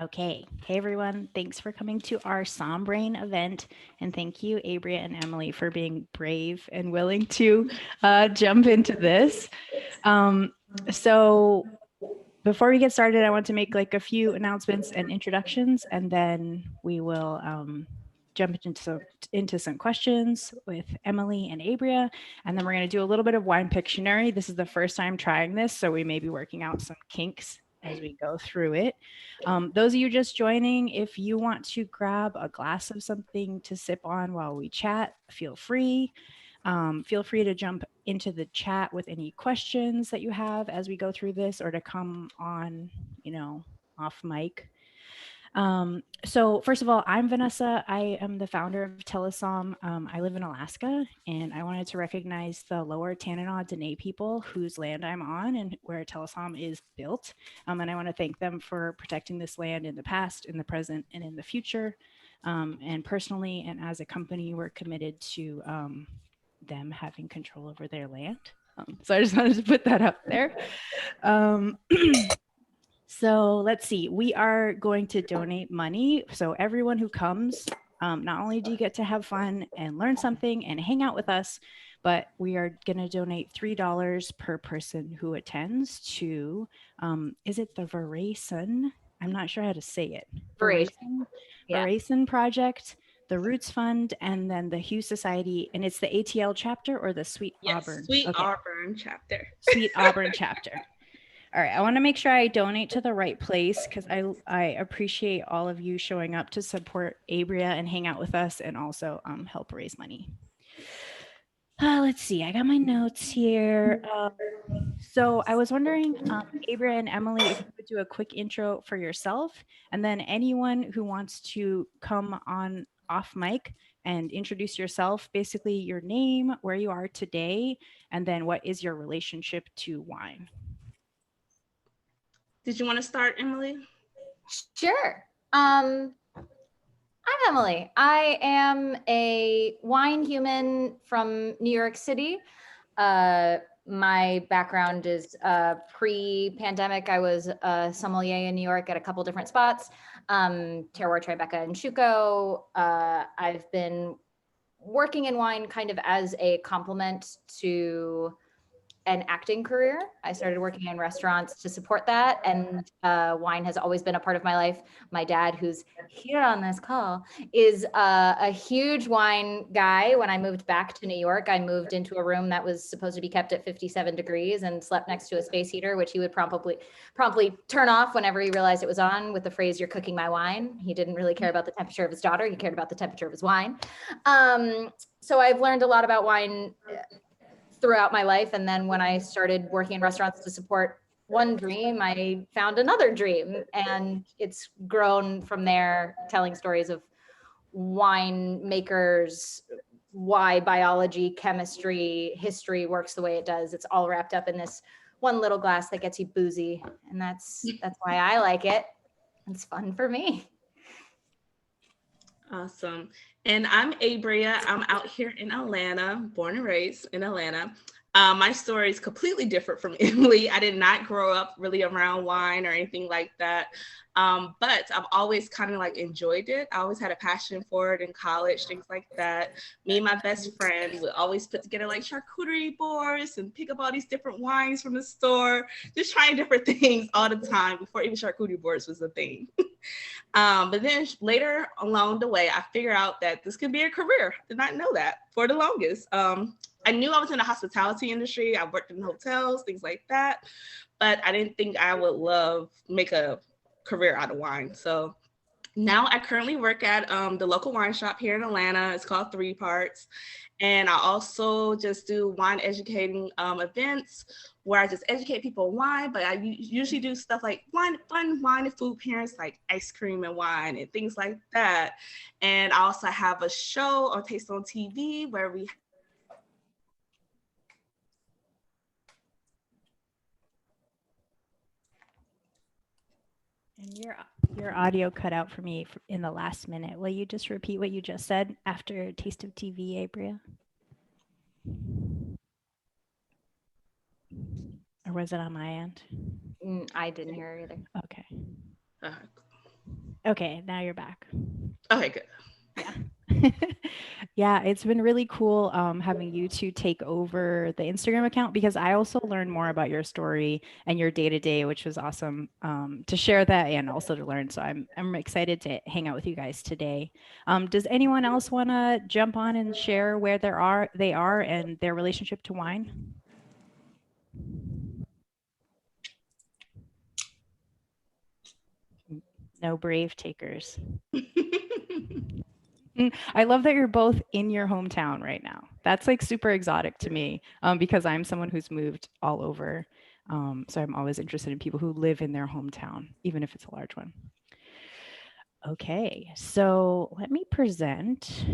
Okay. Hey, everyone. Thanks for coming to our Somm Brain event. And thank you, Abria and Emily, for being brave and willing to jump into this. Um, so before we get started, I want to make like a few announcements and introductions, and then we will jump into some questions with Emily and Abria. And then we're going to do a little bit of wine pictionary. This is the first time trying this, so we may be working out some kinks as we go through it. Those of you just joining, if you want to grab a glass of something to sip on while we chat, feel free. Feel free to jump into the chat with any questions that you have as we go through this, or to come on, off mic. So first of all, I'm Vanessa. I am the founder of Telesomm. I live in Alaska, and I wanted to recognize the Lower Tanana Dene people whose land I'm on and where Telesomm is built. And I want to thank them for protecting this land in the past, in the present, and in the future. And personally, and as a company, we're committed to them having control over their land. So I just wanted to put that up there. So let's see, we are going to donate money. So everyone who comes, not only do you get to have fun and learn something and hang out with us, but we are going to donate $3 per person who attends to, is it the Verason? I'm not sure how to say it. Verason Project, the Roots Fund, and then the Hughes Society. And it's the ATL chapter or the Sweet Auburn? Sweet Auburn chapter. Sweet Auburn chapter. All right, I want to make sure I donate to the right place because I appreciate all of you showing up to support Abria and hang out with us and also help raise money. Let's see, I got my notes here. So I was wondering, Abria and Emily, if you would do a quick intro for yourself, and then anyone who wants to come on off mic and introduce yourself, basically your name, where you are today, and then what is your relationship to wine. Did you want to start, Emily? Sure. I'm Emily. I am a wine human from New York City. My background is pre-pandemic. I was a sommelier in New York at a couple different spots, Terroir, Tribeca, and Schuco. I've been working in wine kind of as a complement to an acting career. I started working in restaurants to support that, and wine has always been a part of my life. My dad, who's here on this call, is a huge wine guy. When I moved back to New York, I moved into a room that was supposed to be kept at 57 degrees and slept next to a space heater, which he would promptly turn off whenever he realized it was on, with the phrase, "You're cooking my wine." He didn't really care about the temperature of his daughter. He cared about the temperature of his wine. So I've learned a lot about wine throughout my life. And then when I started working in restaurants to support one dream, I found another dream, and it's grown from there, telling stories of wine makers, why biology, chemistry, history works the way it does. It's all wrapped up in this one little glass that gets you boozy. And that's why I like it. It's fun for me. Awesome. And I'm Abria. I'm out here in Atlanta, born and raised in Atlanta. My story is completely different from Emily. I did not grow up really around wine or anything like that. But I've always kind of like enjoyed it. I always had a passion for it in college, things like that. Me and my best friend would always put together like charcuterie boards and pick up all these different wines from the store, just trying different things all the time before even charcuterie boards was a thing. But then later along the way, I figured out that this could be a career. Did not know that for the longest. I knew I was in the hospitality industry. I worked in hotels, things like that, but I didn't think I would make a career out of wine. So now I currently work at the local wine shop here in Atlanta. It's called Three Parts. And I also just do wine educating events where I just educate people on wine, but I usually do stuff like fun wine and food pairings, like ice cream and wine and things like that. And I also have a show on Taste on TV where we And your audio cut out for me in the last minute. Will you just repeat what you just said after Taste of TV, Abria? Or was it on my end? I didn't hear either. Okay. Okay, now you're back. Okay, good. Yeah. Yeah, it's been really cool having you two take over the Instagram account because I also learned more about your story and your day to day, which was awesome to share that and also to learn. So I'm excited to hang out with you guys today. Does anyone else want to jump on and share where they are and their relationship to wine? No brave takers. I love that you're both in your hometown right now. That's like super exotic to me because I'm someone who's moved all over. So I'm always interested in people who live in their hometown, even if it's a large one. Okay, so let me present.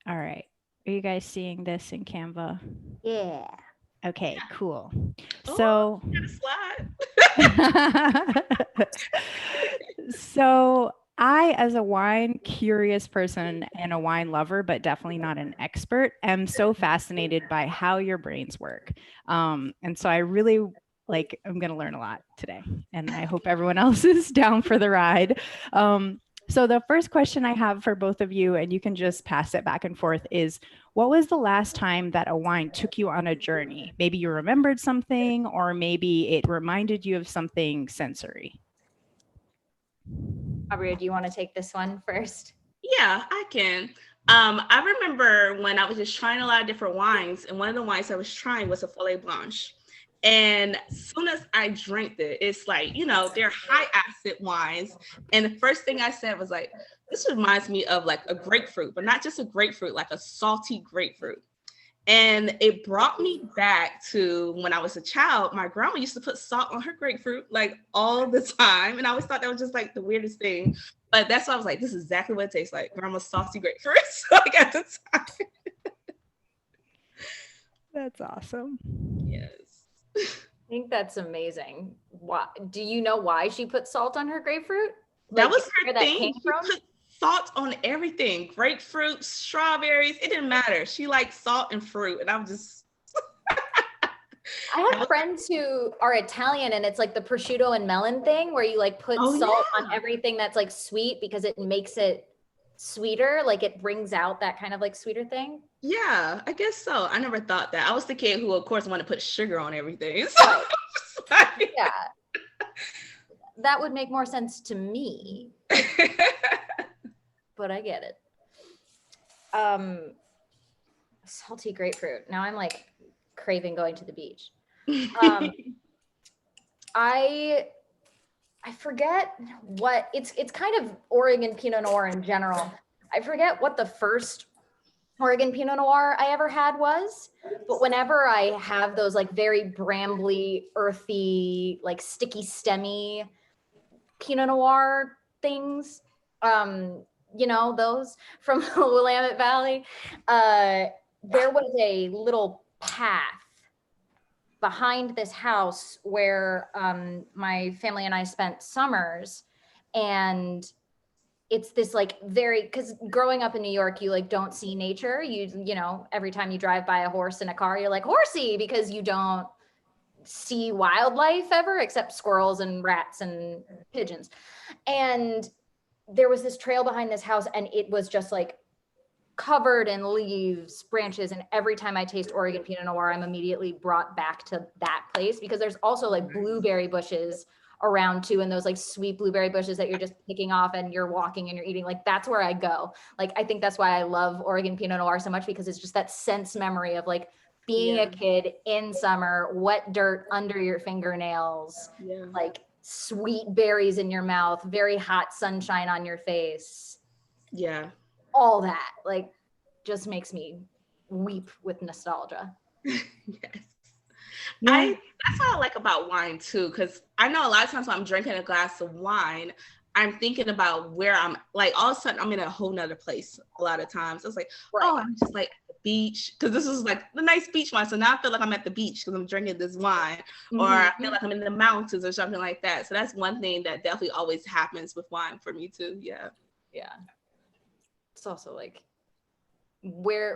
All right. Are you guys seeing this in Canva? Yeah. Okay, cool. Oh, So slide. So I, as a wine curious person and a wine lover, but definitely not an expert, am so fascinated by how your brains work. And so I really I'm going to learn a lot today, and I hope everyone else is down for the ride. So the first question I have for both of you, and you can just pass it back and forth, is what was the last time that a wine took you on a journey? Maybe you remembered something, or maybe it reminded you of something sensory. Abria, do you want to take this one first? Yeah, I can. I remember when I was just trying a lot of different wines, and one of the wines I was trying was a Follet Blanche. And as soon as I drank it, it's like, they're high acid wines. And the first thing I said was like, this reminds me of like a grapefruit, but not just a grapefruit, like a salty grapefruit. And it brought me back to when I was a child. My grandma used to put salt on her grapefruit like all the time. And I always thought that was just like the weirdest thing. But that's why I was like, this is exactly what it tastes like. Grandma's salty grapefruit. So like at the time. That's awesome. Yes. I think that's amazing. Why do you know why she put salt on her grapefruit? That was her where that thing. came She from? put salt on everything. Grapefruit, strawberries. It didn't matter. She liked salt and fruit. And I'm just I have friends who are Italian, and it's like the prosciutto and melon thing where you like put salt on everything that's like sweet because it makes it sweeter. Like it brings out that kind of like sweeter thing. Yeah, I guess so. I never thought that. I was the kid who, of course, wanted to put sugar on everything. So Right. Yeah. That would make more sense to me. But I get it. Salty grapefruit. Now I'm like craving going to the beach. I forget what it's kind of Oregon Pinot Noir in general. I forget what the first Oregon Pinot Noir I ever had was, but whenever I have those like very brambly, earthy, like sticky stemmy Pinot Noir things, those from the Willamette Valley, there was a little path behind this house where my family and I spent summers. And it's this like because growing up in New York, you like don't see nature. Every time you drive by a horse in a car, you're like horsey because you don't see wildlife ever except squirrels and rats and pigeons. And there was this trail behind this house and it was just like covered in leaves, branches, and every time I taste Oregon Pinot Noir, I'm immediately brought back to that place because there's also like blueberry bushes around too, and those like sweet blueberry bushes that you're just picking off and you're walking and you're eating. Like that's where I go. Like I think that's why I love Oregon Pinot Noir so much because it's just that sense memory of like being a kid in summer, wet dirt under your fingernails, like sweet berries in your mouth, very hot sunshine on your face. Yeah. All that like just makes me weep with nostalgia. Yes. Yeah. That's what I like about wine too, because I know a lot of times when I'm drinking a glass of wine, I'm thinking about where I'm like all of a sudden I'm in a whole nother place a lot of times. It's like, oh, I'm just like at the beach because this is like the nice beach wine. So now I feel like I'm at the beach because I'm drinking this wine, or I feel like I'm in the mountains or something like that. So that's one thing that definitely always happens with wine for me too. Yeah. Yeah. It's also like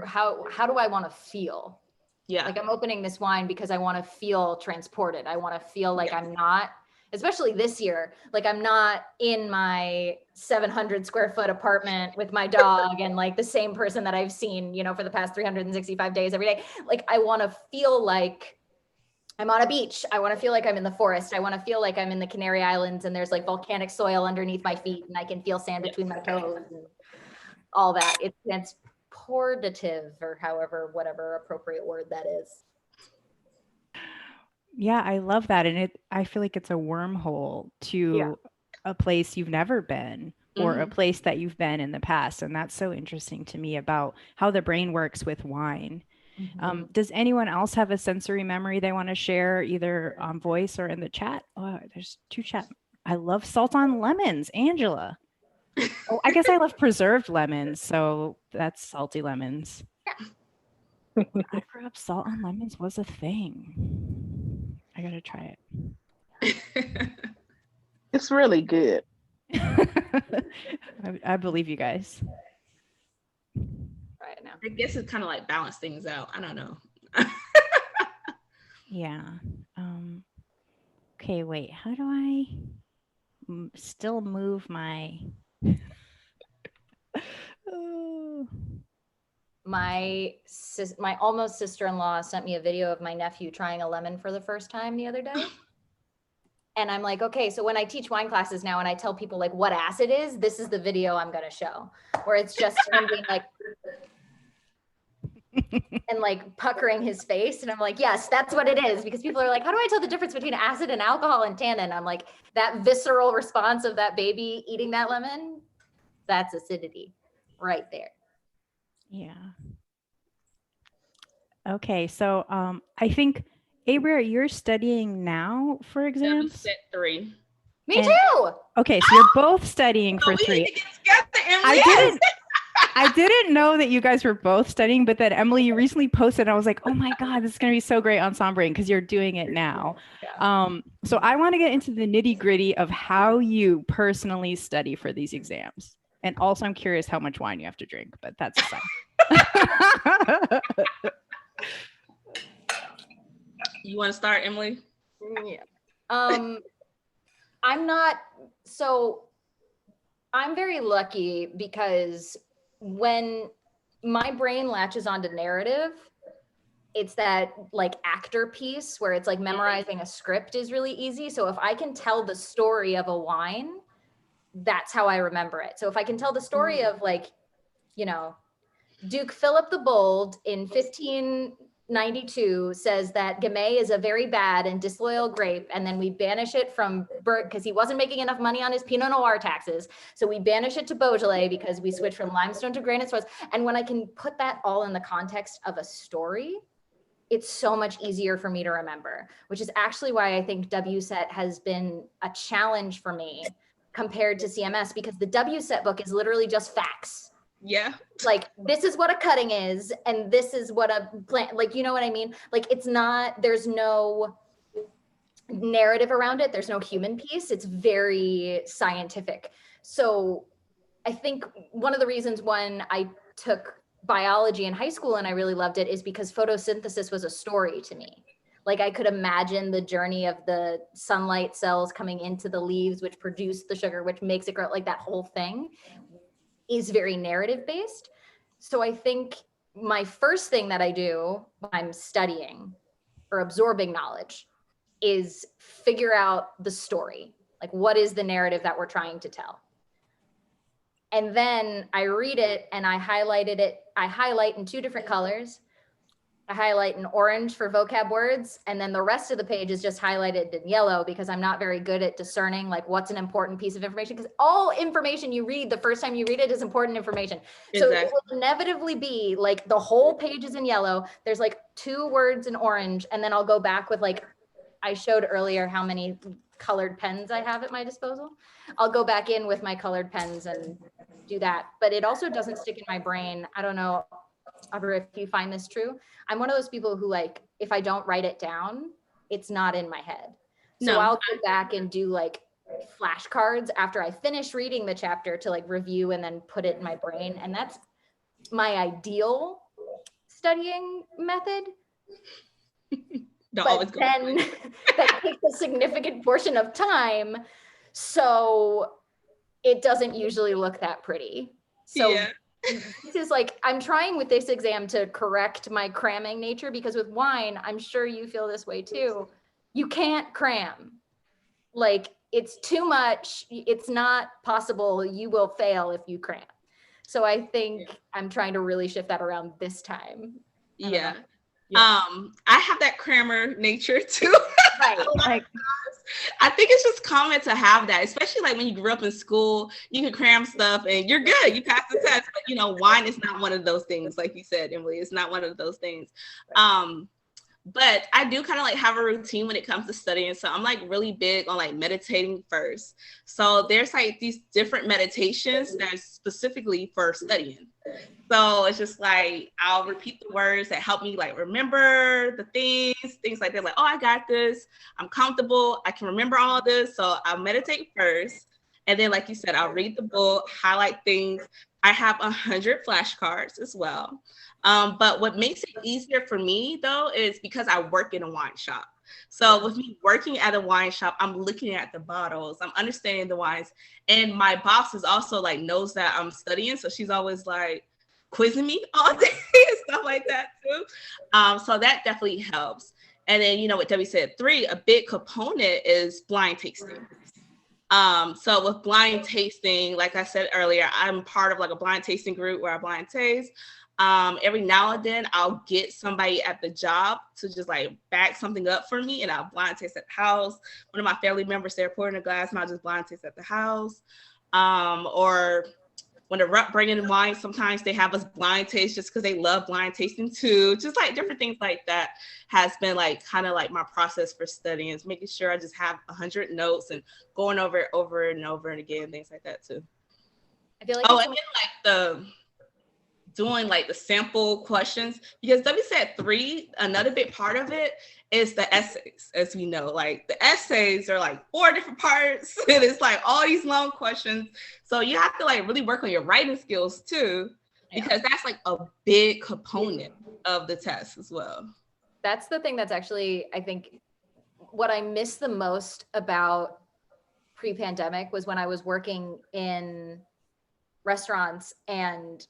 how do I want to feel? Yeah. Like I'm opening this wine because I want to feel transported. I want to feel like I'm not, especially this year, like I'm not in my 700 square foot apartment with my dog and like the same person that I've seen, you know, for the past 365 days every day. Like I want to feel like I'm on a beach. I want to feel like I'm in the forest. I want to feel like I'm in the Canary Islands and there's like volcanic soil underneath my feet and I can feel sand between my toes and all that. It's transportative, or whatever appropriate word that is. Yeah, I love that. And I feel like it's a wormhole to a place you've never been or a place that you've been in the past. And that's so interesting to me about how the brain works with wine. Does anyone else have a sensory memory they want to share, either on voice or in the chat? Oh, there's 2 chat. I love salt on lemons, Angela. Oh, I guess I love preserved lemons, so that's salty lemons. I grew up, salt on lemons was a thing. I gotta try it. It's really good. I believe you guys. Right now. I guess it kind of like balance things out. I don't know. Yeah. Okay, wait. How do I still move my... My almost sister-in-law sent me a video of my nephew trying a lemon for the first time the other day. And I'm like, okay, so when I teach wine classes now and I tell people like what acid is, this is the video I'm going to show, where it's just him being like, and like puckering his face. And I'm like, yes, that's what it is. Because people are like, how do I tell the difference between acid and alcohol and tannin? I'm like, that visceral response of that baby eating that lemon, that's acidity right there. Yeah. Okay, so I think, Abria, you're studying now for exams? Set 3. Me too. Okay, so you're both studying for 3. Need to get together, Emily. I didn't know that you guys were both studying, but then Emily, you recently posted, and I was like, oh my God, this is going to be so great on Somm Brain because you're doing it now. Yeah. So I want to get into the nitty gritty of how you study for these exams. And also I'm curious how much wine you have to drink, but that's aside. You want to start, Emily? Yeah. I'm very lucky because when my brain latches onto narrative, it's that like actor piece where it's like memorizing a script is really easy. So if I can tell the story of a wine, that's how I remember it. So if I can tell the story of like, you know, Duke Philip the Bold in 1592 says that Gamay is a very bad and disloyal grape, and then we banish it from Bert because he wasn't making enough money on his Pinot Noir taxes. So we banish it to Beaujolais because we switch from limestone to granite soils. And when I can put that all in the context of a story, it's so much easier for me to remember, which is actually why I think WSET has been a challenge for me compared to CMS, because the WSET book is literally just facts. Yeah. Like, this is what a cutting is, and this is what a plant, like, you know what I mean? Like, it's not, there's no narrative around it. There's no human piece. It's very scientific. So I think one of the reasons when I took biology in high school and I really loved it is because photosynthesis was a story to me. Like, I could imagine the journey of the sunlight cells coming into the leaves, which produce the sugar, which makes it grow. Like, that whole thing is very narrative based. So I think my first thing that I do when I'm studying or absorbing knowledge is figure out the story. Like, what is the narrative that we're trying to tell? And then I read it and I highlighted it. I highlight in 2 different colors. I highlight in orange for vocab words. And then the rest of the page is just highlighted in yellow because I'm not very good at discerning like what's an important piece of information, because all information you read the first time you read it is important information. Exactly. So it will inevitably be like the whole page is in yellow. There's like 2 words in orange. And then I'll go back with, like, I showed earlier how many colored pens I have at my disposal. I'll go back in with my colored pens and do that. But it also doesn't stick in my brain. I don't know, Abria, if you find this true. I'm one of those people who, like, if I don't write it down, it's not in my head. So I'll go back and do like flashcards after I finish reading the chapter to like review and then put it in my brain. And that's my ideal studying method. Don't But always go. then that takes a significant portion of time. So it doesn't usually look that pretty. So Yeah. this is like, I'm trying with this exam to correct my cramming nature, because with wine, I'm sure you feel this way too. You can't cram. Like, it's too much. It's not possible. You will fail if you cram. So I think I'm trying to really shift that around this time. Yeah. Yeah. I have that crammer nature too. Right. Like, I think it's just common to have that, especially like when you grew up in school, you can cram stuff and you're good. You pass the test, but you know, wine is not one of those things. Like you said, Emily, it's not one of those things. But I do kind of like have a routine when it comes to studying. So I'm like really big on like meditating first. So there's like these different meditations that are specifically for studying. So it's just like, I'll repeat the words that help me like remember the things like that. Like, oh, I got this. I'm comfortable. I can remember all this. So I'll meditate first. And then, like you said, I'll read the book, highlight things. I have 100 flashcards as well. But what makes it easier for me though, is because I work in a wine shop. So with me working at a wine shop, I'm looking at the bottles, I'm understanding the wines. And my boss is also like knows that I'm studying. So she's always like quizzing me all day and stuff like that too. So that definitely helps. And then, you know, what Debbie said, 3, a big component is blind tasting. So with blind tasting, like I said earlier, I'm part of like a blind tasting group where I blind taste. Every now and then I'll get somebody at the job to just like back something up for me, and I'll blind taste at the house. One of my family members, they're pouring a glass and I'll just blind taste at the house. Or when they're bringing in wine, sometimes they have us blind taste just because they love blind tasting too. Just like different things like that has been like kind of like my process for studying, is making sure I just have 100 notes and going over it over and over and again, things like that too. I feel like and then like doing like the sample questions, because W said 3, another big part of it is the essays. As we know, like the essays are like 4 different parts and it's like all these long questions. So you have to like really work on your writing skills too, because that's like a big component of the test as well. That's the thing that's actually, I think, what I miss the most about pre-pandemic was when I was working in restaurants and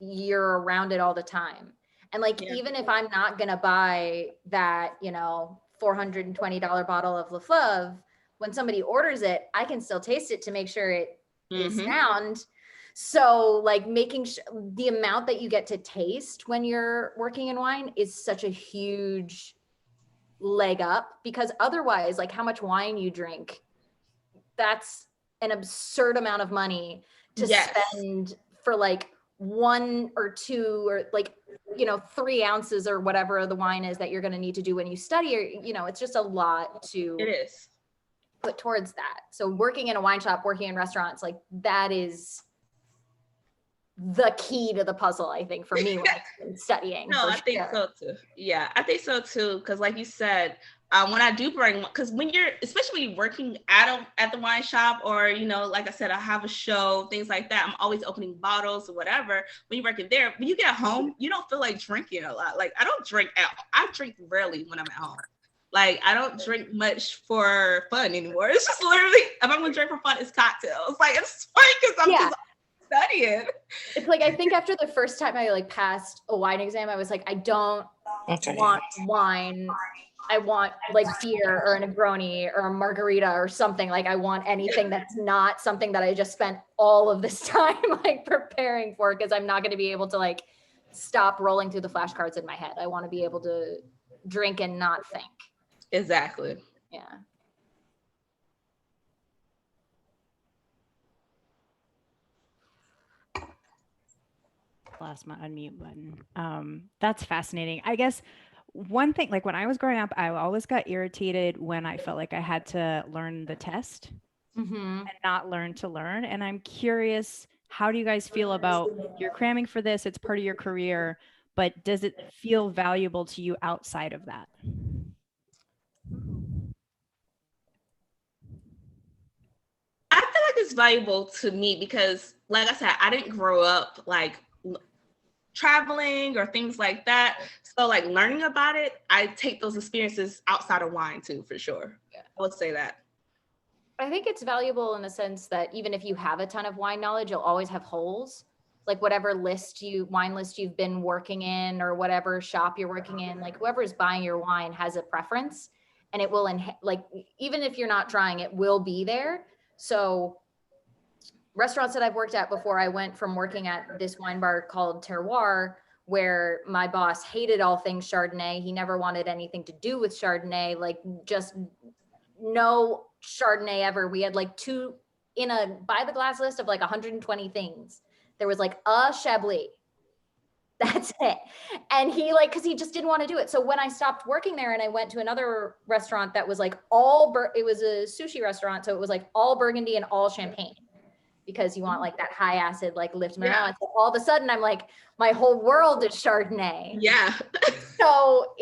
you're around it all the time. And like, even if I'm not going to buy that, you know, $420 bottle of Lefleuve, when somebody orders it, I can still taste it to make sure it is sound. So like making the amount that you get to taste when you're working in wine is such a huge leg up, because otherwise, like how much wine you drink, that's an absurd amount of money to spend for like 1 or 2 or like, you know, 3 ounces or whatever the wine is that you're going to need to do when you study, or, you know, it's just a lot to put towards that. So working in a wine shop, working in restaurants, like that is the key to the puzzle, I think, for me when I'm studying. No, I think so too. Yeah, I think so too. Because like you said, when I do bring, because when you're, especially working at the wine shop, or, you know, like I said, I have a show, things like that, I'm always opening bottles or whatever. When you're working there, when you get home, you don't feel like drinking a lot. Like I don't drink I drink rarely when I'm at home. Like I don't drink much for fun anymore. It's just literally, if I'm gonna drink for fun, it's cocktails. Like it's funny because I'm just studying. It's like, I think after the first time I like passed a wine exam, I was like, I don't want wine. I want like beer or a Negroni or a margarita or something. Like I want anything that's not something that I just spent all of this time like preparing for, because I'm not going to be able to like stop rolling through the flashcards in my head. I want to be able to drink and not think. Exactly. Yeah. Lost my unmute button. That's fascinating. I guess one thing, like when I was growing up, I always got irritated when I felt like I had to learn the test and not learn to learn. And I'm curious, how do you guys feel about, you're cramming for this, it's part of your career, but does it feel valuable to you outside of that? I feel like it's valuable to me because, like I said, I didn't grow up like traveling or things like that. So like learning about it, I take those experiences outside of wine too, for sure. Yeah. I would say that. I think it's valuable in the sense that even if you have a ton of wine knowledge, you'll always have holes. Like whatever wine list you've been working in or whatever shop you're working in, like whoever's buying your wine has a preference, and it will, like, even if you're not trying, it will be there. So restaurants that I've worked at before, I went from working at this wine bar called Terroir, where my boss hated all things Chardonnay. He never wanted anything to do with Chardonnay, like just no Chardonnay ever. We had like two in a by the glass list of like 120 things. There was like a Chablis. That's it. And he like, cause he just didn't want to do it. So when I stopped working there and I went to another restaurant that was like it was a sushi restaurant. So it was like all Burgundy and all champagne, because you want like that high acid, like lift me out. So all of a sudden I'm like, my whole world is Chardonnay. Yeah. So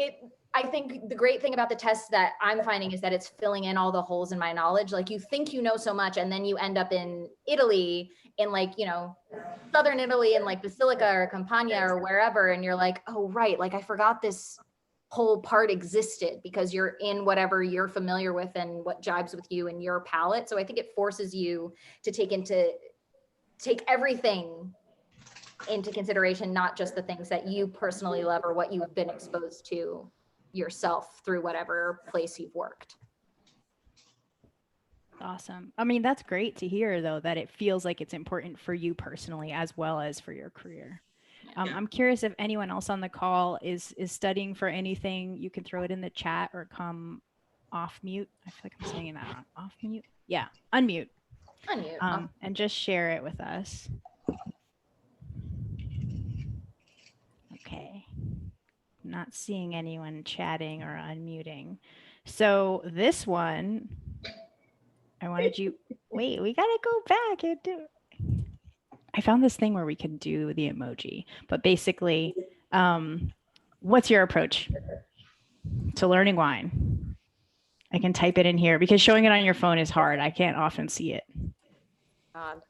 I think the great thing about the test that I'm finding is that it's filling in all the holes in my knowledge. Like you think you know so much, and then you end up in Italy, in like, you know, Southern Italy, in like Basilica or Campania or wherever. And you're like, oh, right. Like I forgot this whole part existed, because you're in whatever you're familiar with and what jibes with you and your palate. So I think it forces you to take everything into consideration, not just the things that you personally love or what you've been exposed to yourself through whatever place you've worked. Awesome. I mean, that's great to hear, though, that it feels like it's important for you personally as well as for your career. I'm curious if anyone else on the call is studying for anything. You can throw it in the chat or come off mute. I feel like I'm saying that wrong. Off mute? Yeah, unmute. Unmute. And just share it with us. Okay. Not seeing anyone chatting or unmuting. So this one, I wanted you, wait, we gotta go back and do. I found this thing where we can do the emoji, but basically, what's your approach to learning wine? I can type it in here because showing it on your phone is hard. I can't often see it. God.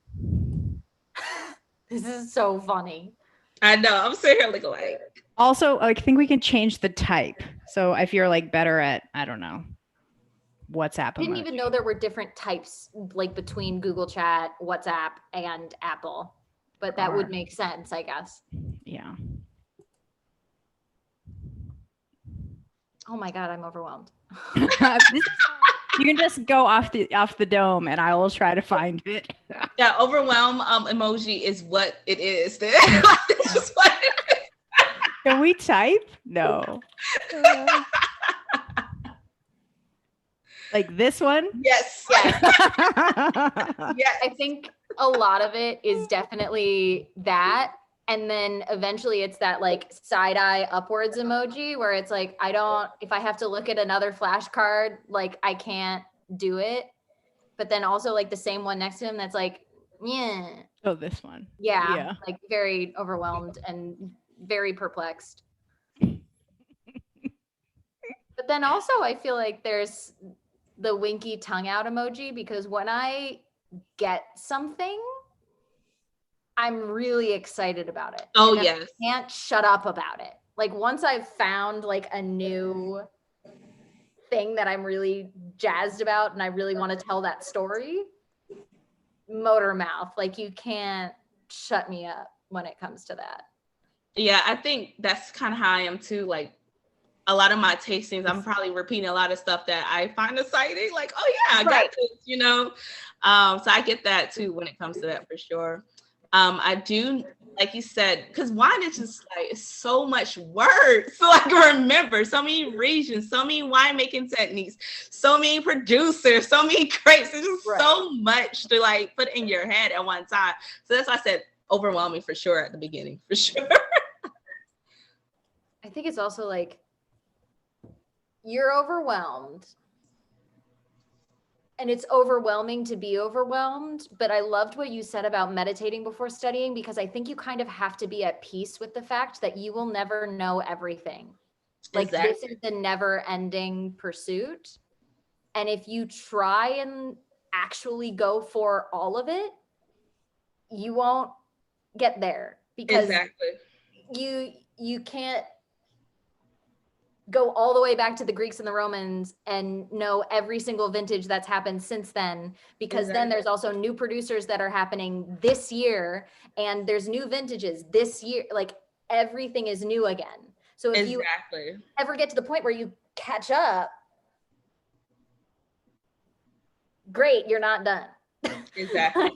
This is so funny. I know. I'm sitting here looking like. Also, I think we can change the type. So if you're like better at, I don't know, WhatsApp. I didn't even know there were different types, like between Google Chat, WhatsApp, and Apple, but that would make sense, I guess. Yeah. Oh my God, I'm overwhelmed. You can just go off the dome and I will try to find it. Yeah, overwhelm emoji is what it is. It's just what it is. Can we type? No. Like this one? Yes. Yes. Yes. I think a lot of it is definitely that. And then eventually it's that like side eye upwards emoji where it's like, if I have to look at another flashcard, like I can't do it. But then also like the same one next to him that's like, yeah. Oh, this one. Yeah. Like very overwhelmed and very perplexed. But then also I feel like there's the winky tongue out emoji, because when I get something, I'm really excited about it. Oh, and yes. I can't shut up about it. Like once I've found like a new thing that I'm really jazzed about and I really want to tell that story, motor mouth, like you can't shut me up when it comes to that. Yeah, I think that's kind of how I am too. Like a lot of my tastings, I'm probably repeating a lot of stuff that I find exciting. Like, oh yeah, I got this, you know? So I get that too when it comes to that for sure. I do, like you said, because wine is just like, it's so much work. So like remember, so many regions, so many winemaking techniques, so many producers, so many grapes. It's just so much to like put in your head at one time. So that's why I said overwhelming for sure at the beginning, for sure. I think it's also like, you're overwhelmed. And it's overwhelming to be overwhelmed, but I loved what you said about meditating before studying, because I think you kind of have to be at peace with the fact that you will never know everything. Like this is the never ending pursuit. And if you try and actually go for all of it, you won't get there, because you can't go all the way back to the Greeks and the Romans and know every single vintage that's happened since then, because then there's also new producers that are happening this year, and there's new vintages this year. Like everything is new again. So if you ever get to the point where you catch up, great, you're not done. Exactly.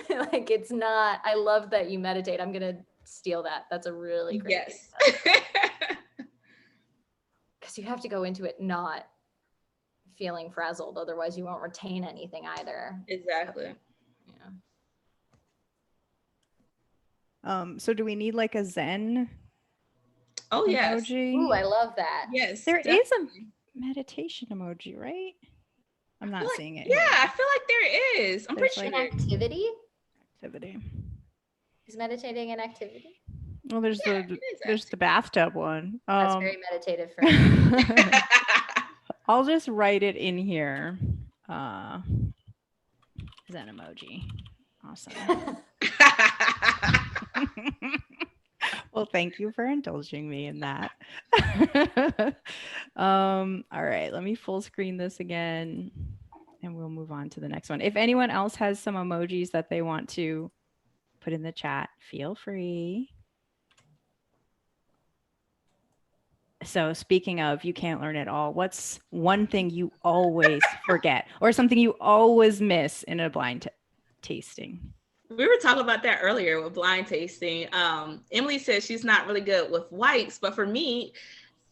like it's not, I love that you meditate. I'm going to steal that. That's a really great Yes. Because you have to go into it not feeling frazzled. Otherwise you won't retain anything either. Exactly. Yeah. So do we need like a Zen emoji? Ooh, I love that. Yes. There is a meditation emoji, right? I'm not seeing it. Yeah, I feel like there is. I'm pretty sure. An activity? Activity. Is meditating an activity? Well, there's the bathtub one. That's very meditative for me. I'll just write it in here. Zen emoji. Awesome. Well, thank you for indulging me in that. All right, let me full screen this again and we'll move on to the next one. If anyone else has some emojis that they want to put in the chat, feel free. So speaking of, you can't learn it all. What's one thing you always forget or something you always miss in a blind tasting? We were talking about that earlier with blind tasting. Emily said she's not really good with whites, but for me,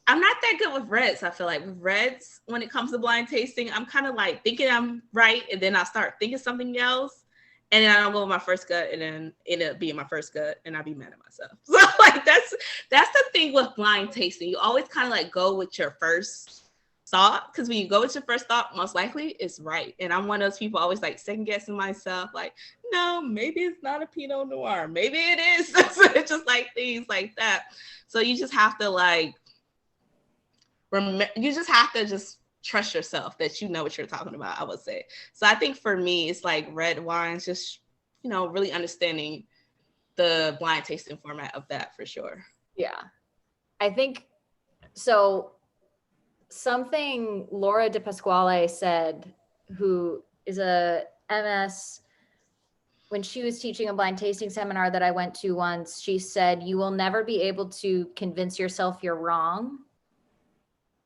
I'm not that good with reds. I feel like with reds, when it comes to blind tasting, I'm kind of like thinking I'm right, and then I start thinking something else, and then I don't go with my first gut, and then end up being my first gut, and I'll be mad at myself. So like that's the thing with blind tasting. You always kind of like go with your first thought, because when you go with your first thought, most likely it's right. And I'm one of those people always like second guessing myself, like, no, maybe it's not a Pinot Noir, maybe it is. Just like things like that. So you just have to like you just have to just trust yourself that you know what you're talking about, I would say. So I think for me, it's like red wines, just, you know, really understanding the blind tasting format of that for sure. Yeah. I think so. Something Laura De Pasquale said, who is a MS, when she was teaching a blind tasting seminar that I went to once, she said, you will never be able to convince yourself you're wrong.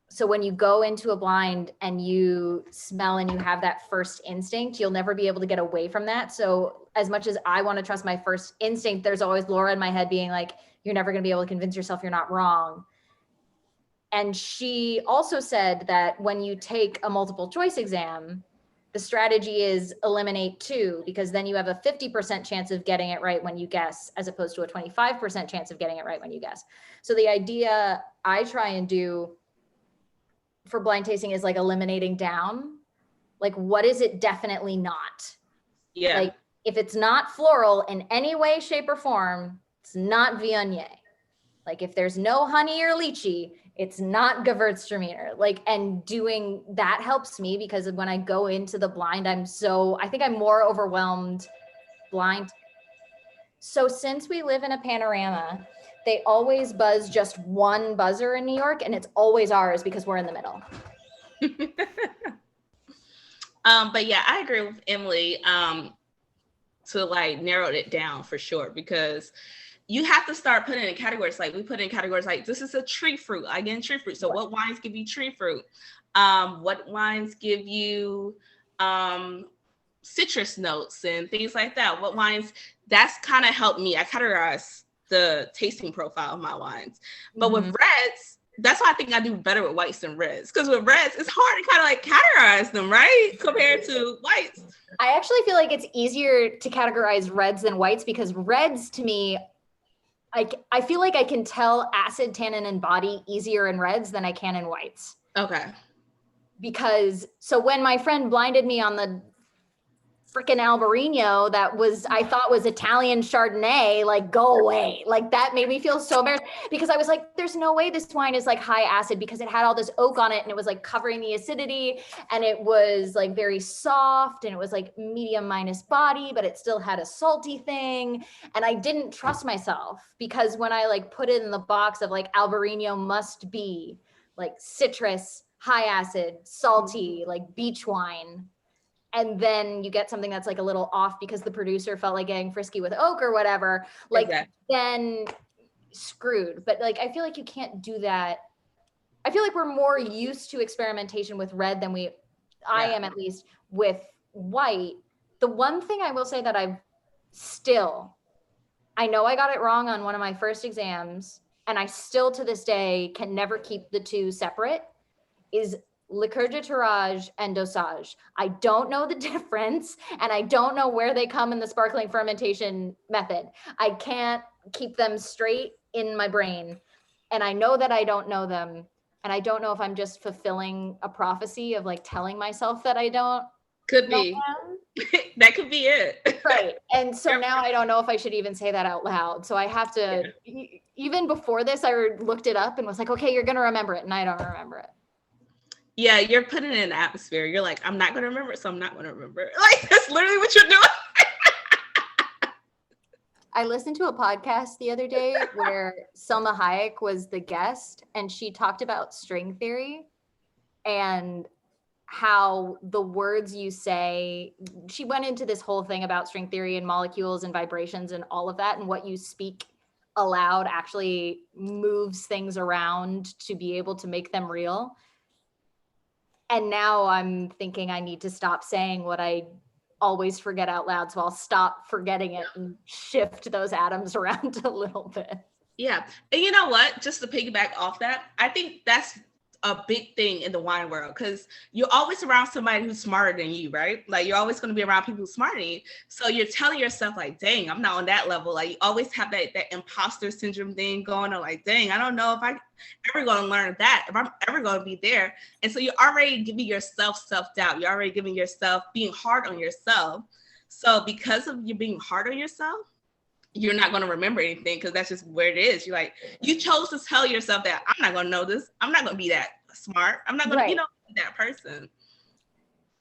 So when you go into a blind and you smell and you have that first instinct, you'll never be able to get away from that. So as much as I want to trust my first instinct, there's always Laura in my head being like, you're never going to be able to convince yourself you're not wrong. And she also said that when you take a multiple choice exam, the strategy is eliminate 2, because then you have a 50% chance of getting it right when you guess, as opposed to a 25% chance of getting it right when you guess. So the idea I try and do for blind tasting is like eliminating down. Like, what is it definitely not? Yeah. Like, if it's not floral in any way, shape, or form, it's not Viognier. Like, if there's no honey or lychee, it's not Gewürztraminer. Like, and doing that helps me, because when I go into the blind, I think I'm more overwhelmed blind. So since we live in a panorama, they always buzz just one buzzer in New York, and it's always ours because we're in the middle. But yeah, I agree with Emily to like narrow it down for sure, because you have to start putting in categories. Like we put in categories like, this is a tree fruit. Again, tree fruit. So what wines give you tree fruit? What wines give you citrus notes and things like that? What wines, that's kind of helped me. I categorize the tasting profile of my wines. But with reds, that's why I think I do better with whites than reds. Because with reds, it's hard to kind of like categorize them, right? Compared to whites. I actually feel like it's easier to categorize reds than whites, because reds to me, I feel like I can tell acid, tannin, and body easier in reds than I can in whites. Okay. Because, so when my friend blinded me on the freaking Albarino that I thought was Italian Chardonnay, like go away. Like that made me feel so embarrassed because I was like, there's no way this wine is like high acid because it had all this oak on it and it was like covering the acidity and it was like very soft and it was like medium minus body, but it still had a salty thing. And I didn't trust myself because when I like put it in the box of like Albarino must be like citrus, high acid, salty, like beach wine. And then you get something that's like a little off because the producer felt like getting frisky with oak or whatever, like then screwed. But like, I feel like you can't do that. I feel like we're more used to experimentation with red than I am at least with white. The one thing I will say that I know I got it wrong on one of my first exams, and I still to this day can never keep the two separate, is liqueur de tirage and dosage. I don't know the difference and I don't know where they come in the sparkling fermentation method. I can't keep them straight in my brain. And I know that I don't know them. And I don't know if I'm just fulfilling a prophecy of like telling myself that I don't. Could be. That could be it. Right. And so now I don't know if I should even say that out loud. So I have to, even before this, I looked it up and was like, okay, you're going to remember it. And I don't remember it. Yeah, you're putting it in the atmosphere. You're like, I'm not going to remember it, so I'm not going to remember it. Like, that's literally what you're doing. I listened to a podcast the other day where Selma Hayek was the guest, and she talked about string theory and how the words you say, she went into this whole thing about string theory and molecules and vibrations and all of that, and what you speak aloud actually moves things around to be able to make them real. And now I'm thinking I need to stop saying what I always forget out loud. So I'll stop forgetting it and shift those atoms around a little bit. Yeah. And you know what? Just to piggyback off that, I think that's a big thing in the wine world because you're always around somebody who's smarter than you, right? Like you're always going to be around people who's smarter than you. So you're telling yourself like, dang, I'm not on that level. Like you always have that imposter syndrome thing going on. Like, dang, I don't know if I ever going to learn that, if I'm ever going to be there. And so you're already giving yourself self-doubt. You're already giving yourself being hard on yourself. So because of you being hard on yourself, you're not going to remember anything because that's just where it is. You're like, you chose to tell yourself that I'm not going to know this. I'm not going to be that smart. I'm not going to, be that person.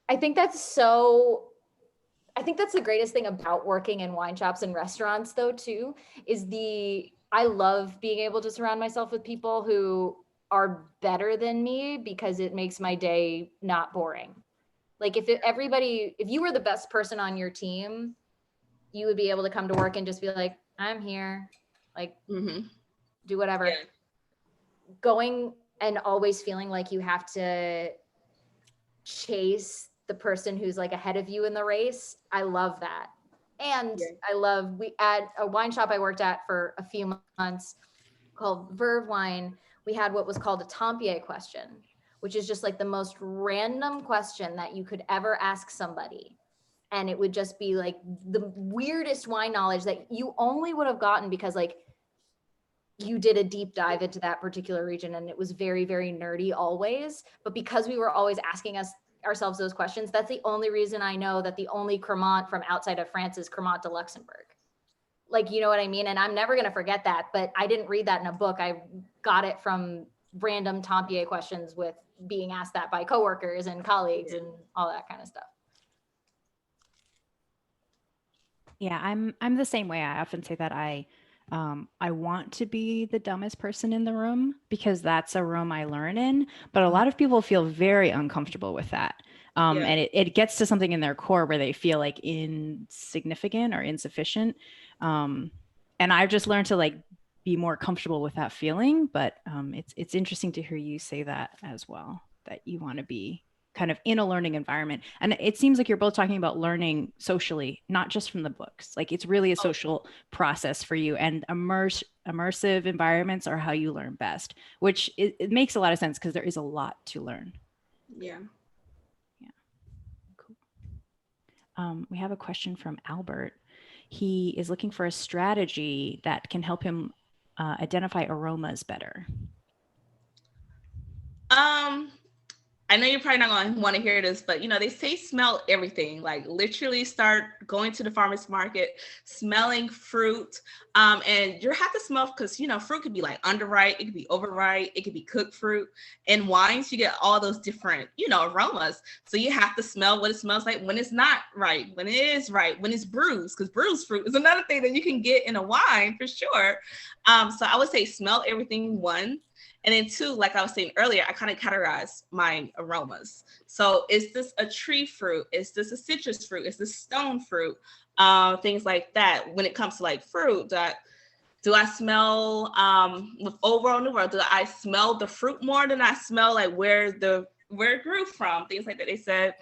I think that's the greatest thing about working in wine shops and restaurants though, too, is I love being able to surround myself with people who are better than me because it makes my day not boring. Like if you were the best person on your team, you would be able to come to work and just be like, I'm here, like do whatever. Yeah. Going and always feeling like you have to chase the person who's like ahead of you in the race. I love that. And we at a wine shop I worked at for a few months called Verve Wine, we had what was called a Tempier question, which is just like the most random question that you could ever ask somebody. And it would just be like the weirdest wine knowledge that you only would have gotten because like you did a deep dive into that particular region and it was very, very nerdy always. But because we were always asking ourselves those questions, that's the only reason I know that the only Cremant from outside of France is Cremant de Luxembourg. Like, you know what I mean? And I'm never going to forget that, but I didn't read that in a book. I got it from random Tempier questions with being asked that by coworkers and colleagues and all that kind of stuff. Yeah, I'm the same way. I often say that I want to be the dumbest person in the room because that's a room I learn in. But a lot of people feel very uncomfortable with that. And it gets to something in their core where they feel like insignificant or insufficient. And I've just learned to like be more comfortable with that feeling. But it's interesting to hear you say that as well, that you want to be kind of in a learning environment. And it seems like you're both talking about learning socially, not just from the books. Like it's really a social process for you, and immersive environments are how you learn best, which it makes a lot of sense because there is a lot to learn. Yeah. Cool. We have a question from Albert. He is looking for a strategy that can help him identify aromas better. I know you're probably not going to want to hear this, but they say smell everything. Like literally start going to the farmer's market, smelling fruit, and you have to smell because fruit could be like underripe, it could be overripe, it could be cooked fruit. And wines, you get all those different aromas. So you have to smell what it smells like when it's not ripe, when it is ripe, when it's bruised, because bruised fruit is another thing that you can get in a wine for sure. So I would say smell everything, one. And then two, like I was saying earlier, I kind of categorize my aromas. So is this a tree fruit? Is this a citrus fruit? Is this stone fruit? Things like that. When it comes to like fruit, do I smell with overall New World? Do I smell the fruit more than I smell like where it grew from? Things like that. They said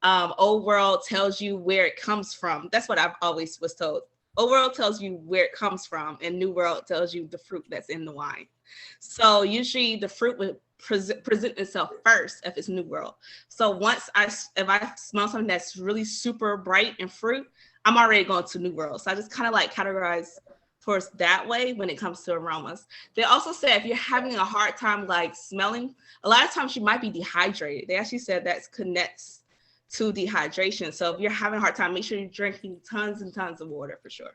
Old World tells you where it comes from. That's what I've always was told. Old World tells you where it comes from, and New World tells you the fruit that's in the wine. So usually the fruit would present itself first if it's New World. So if I smell something that's really super bright and fruit, I'm already going to New World. So I just kind of like categorize towards that way when it comes to aromas. They also say if you're having a hard time like smelling, a lot of times you might be dehydrated. They actually said that connects to dehydration. So if you're having a hard time, make sure you're drinking tons and tons of water for sure.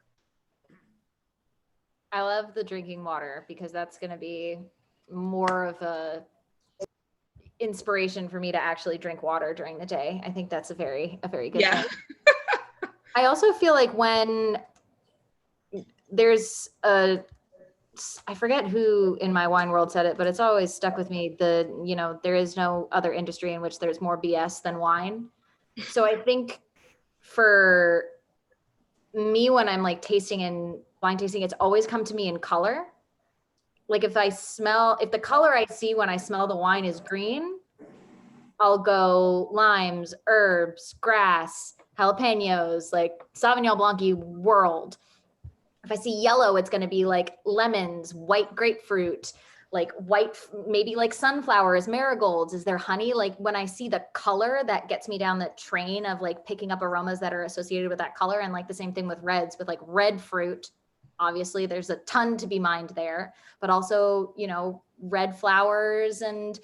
I love the drinking water because that's going to be more of a inspiration for me to actually drink water during the day. I think that's a very good thing. I also feel like when there's I forget who in my wine world said it, but it's always stuck with me. There is no other industry in which there's more BS than wine. So I think for me, when I'm like wine tasting, it's always come to me in color. Like if the color I see when I smell the wine is green, I'll go limes, herbs, grass, jalapenos, like Sauvignon Blanc world. If I see yellow, it's going to be like lemons, white grapefruit, like white, maybe like sunflowers, marigolds. Is there honey? Like when I see the color, that gets me down the train of like picking up aromas that are associated with that color. And like the same thing with reds, with like red fruit. Obviously, there's a ton to be mined there, but also, red flowers. And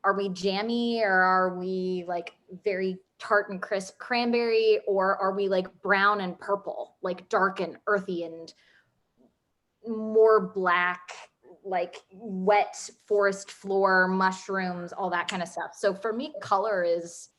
are we jammy, or are we like very tart and crisp cranberry, or are we like brown and purple, like dark and earthy and more black, like wet forest floor, mushrooms, all that kind of stuff. So for me, color is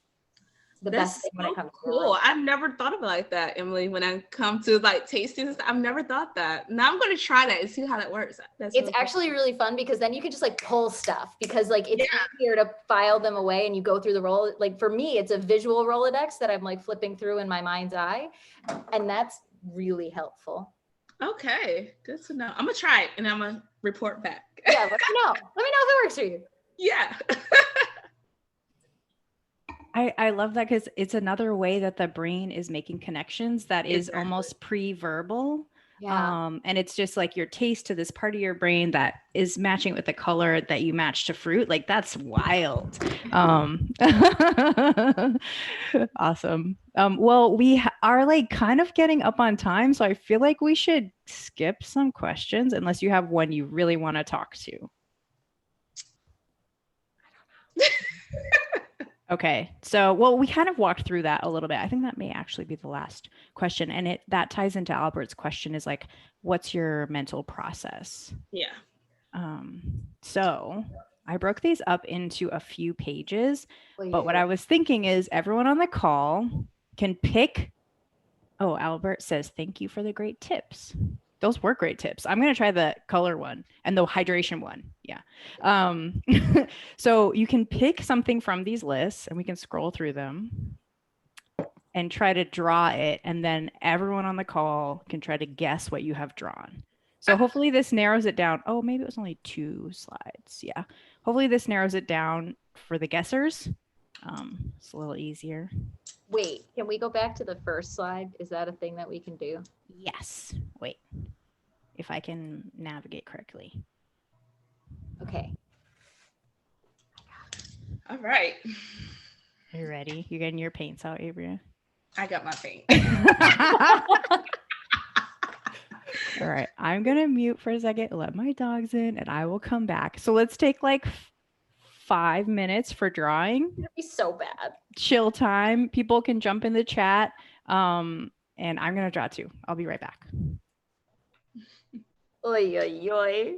the best thing when it comes to cool. I've never thought of it like that, Emily. When I come to like tastings, I've never thought that. Now I'm going to try that and see how that works. It's actually really fun because then you can just like pull stuff, because like it's easier to file them away and you go through the roll. Like for me, it's a visual Rolodex that I'm like flipping through in my mind's eye, and that's really helpful. Okay, good to know. I'm gonna try it and I'm gonna report back. Yeah, let me know. Let me know if it works for you. Yeah. I love that because it's another way that the brain is making connections that is almost pre-verbal. Yeah. And it's just like your taste to this part of your brain that is matching with the color that you match to fruit. Like that's wild. Awesome. Well, we are like kind of getting up on time, so I feel like we should skip some questions unless you have one you really want to talk to. Okay, so we kind of walked through that a little bit. I think that may actually be the last question, and that ties into Albert's question is like, what's your mental process? Yeah. So I broke these up into a few pages, but what I was thinking is everyone on the call can pick. Oh, Albert says, thank you for the great tips. Those were great tips. I'm going to try the color one and the hydration one. Yeah. So you can pick something from these lists and we can scroll through them and try to draw it. And then everyone on the call can try to guess what you have drawn. So hopefully this narrows it down. Oh, maybe it was only 2 slides. Yeah. Hopefully this narrows it down for the guessers. It's a little easier. Wait, can we go back to the first slide? Is that a thing that we can do? Yes. Wait, if I can navigate correctly. Okay. All right. Are you ready? You getting your paints out, Abria? I got my paint. All right. I'm going to mute for a second, let my dogs in, and I will come back. So let's take like 5 minutes for drawing. It'd be so bad. Chill time. People can jump in the chat. And I'm going to draw too. I'll be right back. Oy, oy, oy.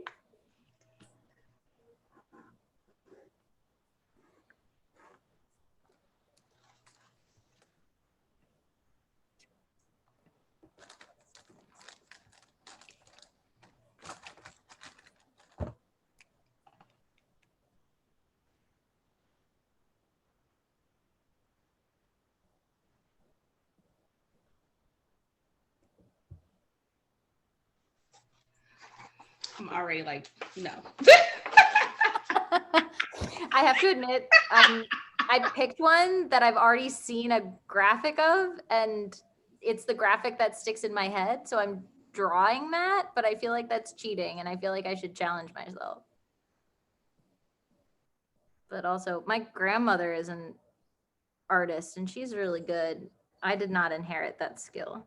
I'm already like, no. I have to admit, I picked one that I've already seen a graphic of, and it's the graphic that sticks in my head. So I'm drawing that, but I feel like that's cheating, and I feel like I should challenge myself. But also, my grandmother is an artist, and she's really good. I did not inherit that skill.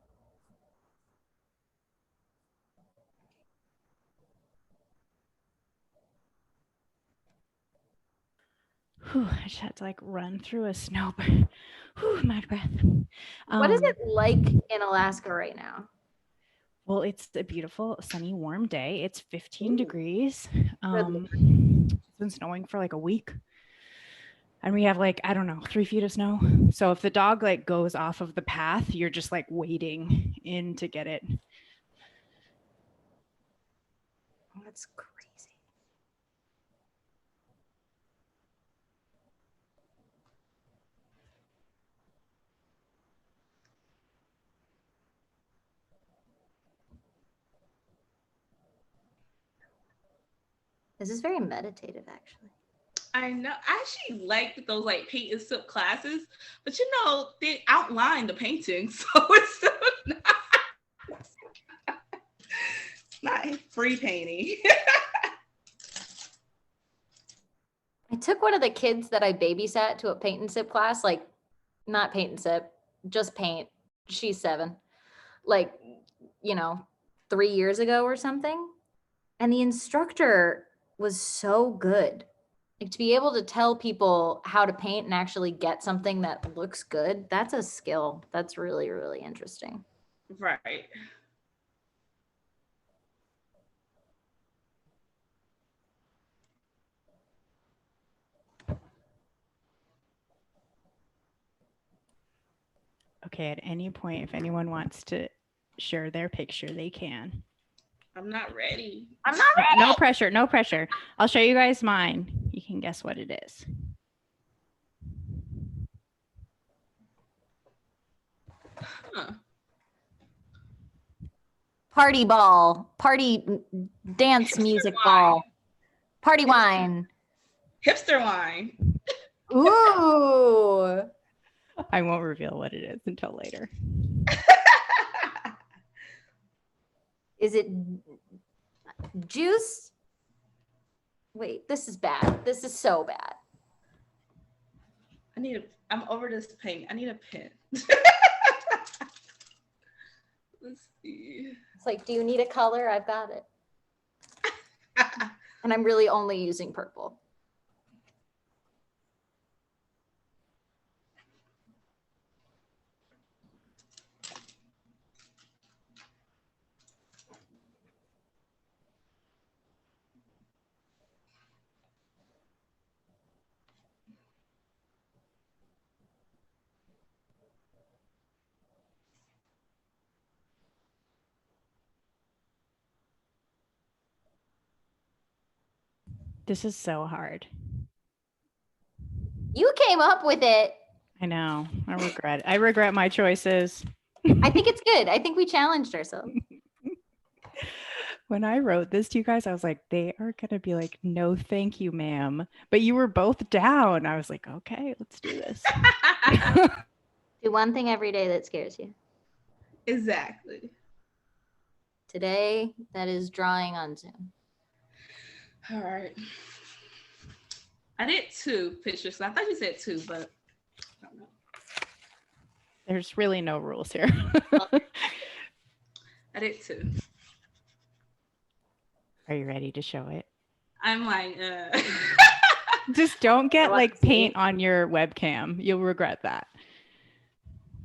Whew, I just had to like run through a snow. Whew, my breath. What is it like in Alaska right now? Well, it's a beautiful, sunny, warm day. It's 15 degrees. It's been snowing for like a week. And we have like, I don't know, 3 feet of snow. So if the dog like goes off of the path, you're just like wading in to get it. Oh, that's crazy. This is very meditative, actually. I know. I actually like those like paint and sip classes, but you know, they outline the painting, so it's still not free painting. I took one of the kids that I babysat to a paint and sip class, like not paint and sip, just paint. She's 7, like, 3 years ago or something. And the instructor was so good. Like, to be able to tell people how to paint and actually get something that looks good, that's a skill. That's really, really interesting. Right. Okay, at any point, if anyone wants to share their picture, they can. I'm not ready. I'm not ready. No pressure, no pressure. I'll show you guys mine. You can guess what it is. Huh. Party ball, party dance Hipster music wine. ball, party wine. Hipster wine. Ooh. I won't reveal what it is until later. Is it juice? Wait, this is bad. This is so bad. I'm over this paint. I need a pen. Let's see. It's like, do you need a color? I've got it. And I'm really only using purple. This is so hard. You came up with it. I know. I regret my choices. I think it's good. I think we challenged ourselves. When I wrote this to you guys, I was like, they are going to be like, no, thank you, ma'am. But you were both down. I was like, okay, let's do this. Do one thing every day that scares you. Exactly. Today, that is drawing on Zoom. All right. I did 2 pictures. I thought you said 2, but I don't know. There's really no rules here. I did 2. Are you ready to show it? I'm like, Just don't get want like to see. paint on your webcam. You'll regret that.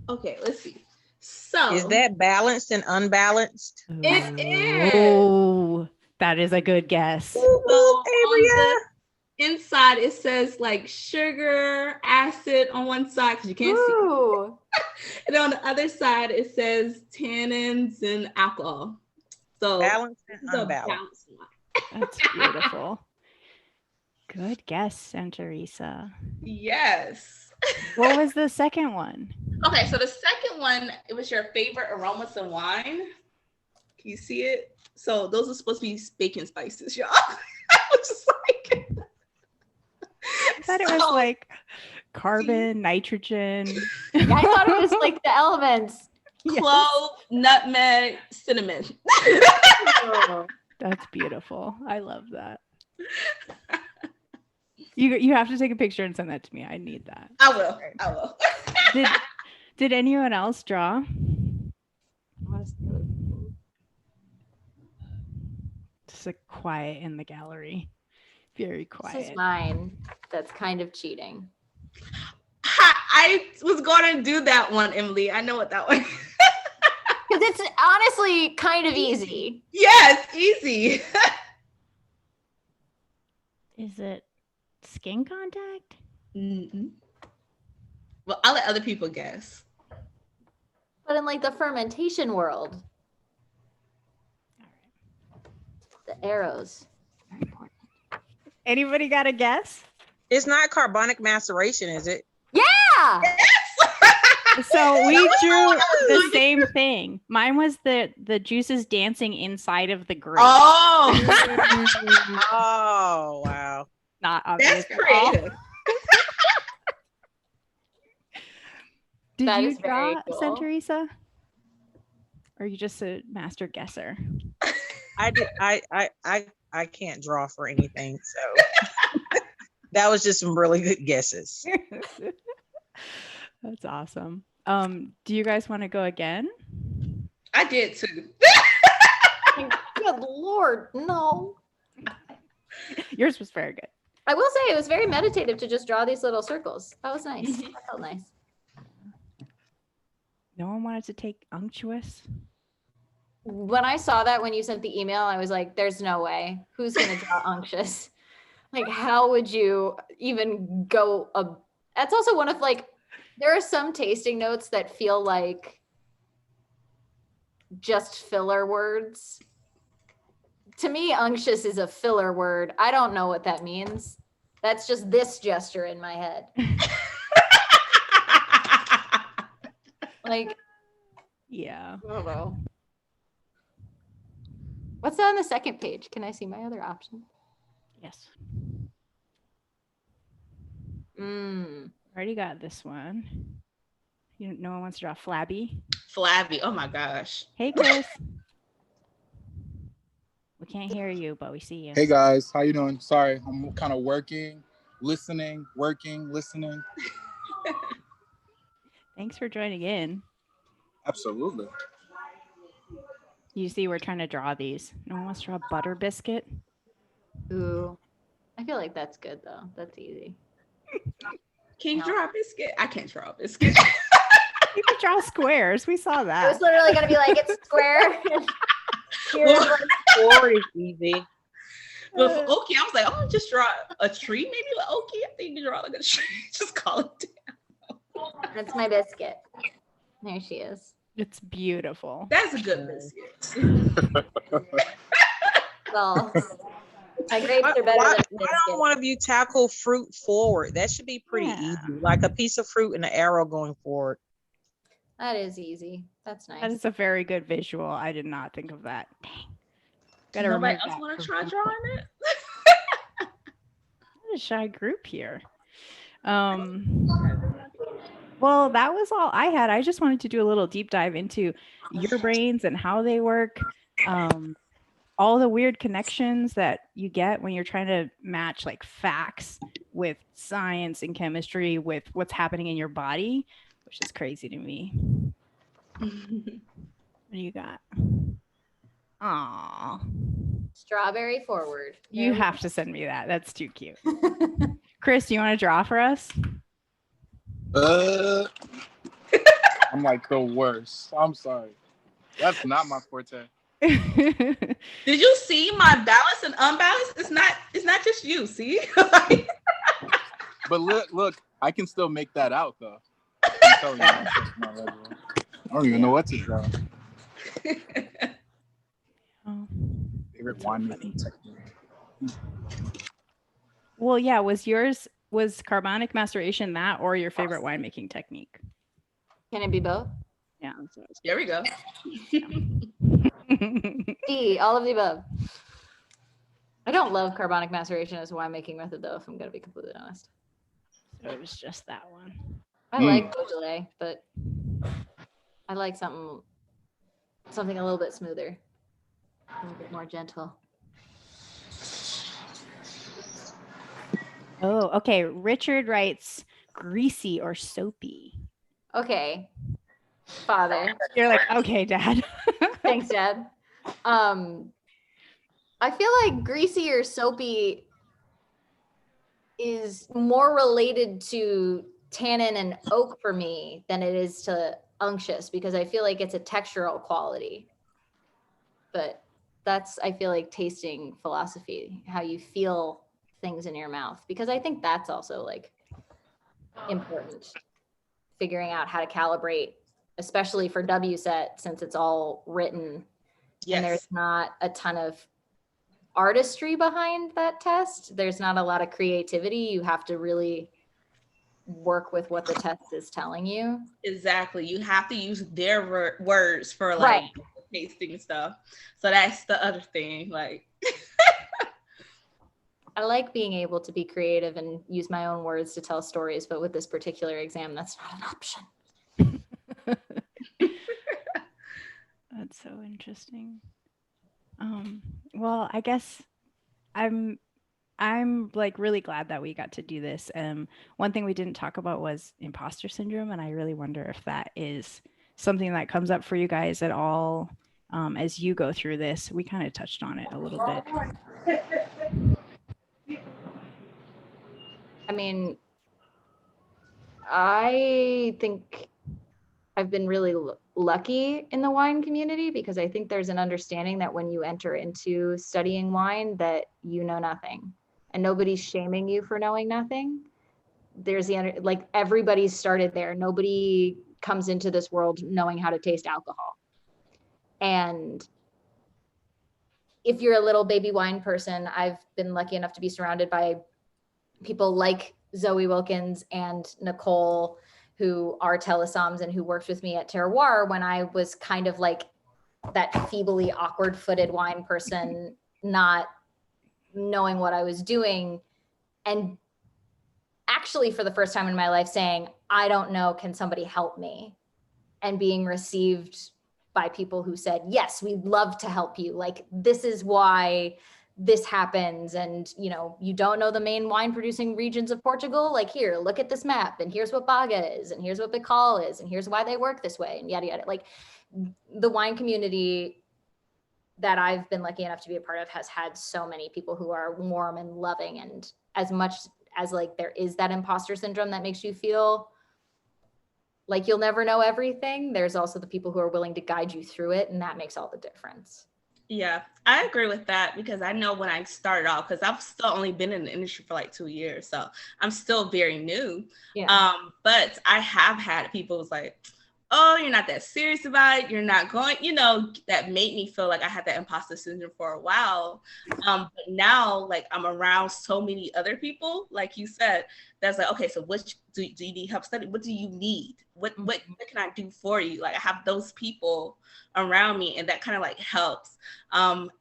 Okay, let's see. So Is that balanced and unbalanced? It is. Oh, that is a good guess. So on Abria. the inside it says like sugar, acid on one side because you can't see. Ooh. And on the other side it says tannins and alcohol. So Balanced and it's a unbalanced. balanced one. That's beautiful. Good guess, Santeresa. Yes. What was the second one? Okay, so the second one, it was your favorite aromas in wine. Can you see it? So those are supposed to be baking spices, y'all. I was just like, I thought it was So- like carbon, nitrogen. I thought it was like the elements. clove, nutmeg, cinnamon. That's beautiful. I love that. You have to take a picture and send that to me. I need that. I will. Did anyone else draw? Just like quiet in the gallery. Very quiet. This is mine. That's kind of cheating. I was going to do that one, Emily. I know what that one is. Because it's honestly kind of easy. Yes, easy. Is it skin contact? Mm-mm. Well, I'll let other people guess. But in like the fermentation world, the arrows are important. Anybody got a guess? It's not carbonic maceration, is it? Yeah. So we That was drew what I was the going to- same thing. Mine was the juices dancing inside of the grape. Oh, Oh, wow. Not obvious. that's at all. creative. Did That you is very draw, cool. Santeresa? Or are you just a master guesser? I can't draw for anything, so that was just some really good guesses. That's awesome. Do you guys want to go again? I did too. Good Lord, no. Yours was very good. I will say it was very meditative to just draw these little circles. That was nice. Mhm. That felt nice. No one wanted to take unctuous. When I saw that when you sent the email, I was like, there's no way. Who's going to draw unctuous? Like, how would you even go? That's also one of like, there are some tasting notes that feel like just filler words. To me, unctuous is a filler word. I don't know what that means. That's just this gesture in my head. Like, Yeah. I don't know. What's on the second page? Can I see my other option? Yes. Already got this one. No one wants to draw flabby. Flabby. Oh my gosh. Hey, Chris. We can't hear you, but we see you. Hey guys, how you doing? Sorry, I'm kind of working, listening, listening. Thanks for joining in. Absolutely. You see, we're trying to draw these. No one wants to draw a butter biscuit. Ooh, I feel like that's good though. That's easy. Can you No. draw a biscuit? I can't draw a biscuit. You could draw squares. We saw I was that. literally gonna be like, it's square. Here's Well, like, Four is easy. With Oki, I was like, oh, just draw a tree, maybe with Oki. I think you draw like a tree. Just call it down. that's my biscuit. There she is. It's beautiful. That's a good biscuit. Well, my grapes Why, are better why than a don't biscuit. one of you tackle fruit forward? That should be pretty Yeah. easy. Like a piece of fruit and an arrow going forward. That is easy. That's nice. That is a very good visual. I did not think of that. Dang. Gotta Nobody remove else that want to from try people. drawing it? What a shy group here. Well, that was all I had. I just wanted to do a little deep dive into your brains and how they work. All the weird connections that you get when you're trying to match like facts with science and chemistry with what's happening in your body, which is crazy to me. What do you got? Aw. Strawberry forward. You have to send me that. That's too cute. Chris, do you want to draw for us? I'm like the worst. I'm sorry. That's not my forte. Did you see my balance and unbalance? It's not just you, see? But look, I can still make that out though. I'm telling you, that's just not regular. I don't even know what to draw. Oh, Favorite that's so winemaking funny. technique. Well, yeah, was carbonic maceration that or your favorite winemaking technique? Can it be both? Yeah, that's what I was There we go. D, all of the above. I don't love carbonic maceration as a winemaking method, though, if I'm going to be completely honest. So it was just that one. I like Beaujolais, but I like something a little bit smoother, a little bit more gentle. Oh, okay. Richard writes greasy or soapy. Okay, father. You're like, okay, Dad. Thanks, Dad. I feel like greasy or soapy is more related to tannin and oak for me than it is to unctuous, because I feel like it's a textural quality. But that's, I feel like, tasting philosophy, how you feel things in your mouth, because I think that's also like important, figuring out how to calibrate, especially for WSET, since it's all written. Yes. And there's not a ton of artistry behind that test. There's not a lot of creativity. You have to really work with what the test is telling you. Exactly. You have to use their words for like tasting stuff. So that's the other thing. Like, I like being able to be creative and use my own words to tell stories, but with this particular exam, that's not an option. That's so interesting. Well, I guess I'm like really glad that we got to do this. One thing we didn't talk about was imposter syndrome, and I really wonder if that is something that comes up for you guys at all as you go through this. We kind of touched on it a little bit. I mean, I think I've been really lucky in the wine community, because I think there's an understanding that when you enter into studying wine that you know nothing, and nobody's shaming you for knowing nothing. There's like everybody's started there. Nobody comes into this world knowing how to taste alcohol. And if you're a little baby wine person, I've been lucky enough to be surrounded by people like Zoe Wilkins and Nicole, who are telesomms and who worked with me at Terroir when I was kind of like that feebly awkward-footed wine person, not knowing what I was doing, and actually for the first time in my life saying, I don't know, can somebody help me? And being received by people who said, yes, we'd love to help you. Like, this is why this happens. And, you know, you don't know the main wine producing regions of Portugal. Like, here, look at this map, and here's what Baga is, and here's what Bicol is, and here's why they work this way, and yada, yada. Like, the wine community that I've been lucky enough to be a part of has had so many people who are warm and loving. And as much as like there is that imposter syndrome that makes you feel like you'll never know everything, there's also the people who are willing to guide you through it, and that makes all the difference. yeah, I agree with that, because I know when I started off, because I've still only been in the industry for like 2 years, so I'm still very new. Yeah. But I have had people who's like, oh, you're not that serious about it, you're not going, you know, that made me feel like I had that imposter syndrome for a while. But now, like, I'm around so many other people, like you said, that's like, okay, so what do you need help studying? What do you need? What can I do for you? Like, I have those people around me, and that kind of like helps.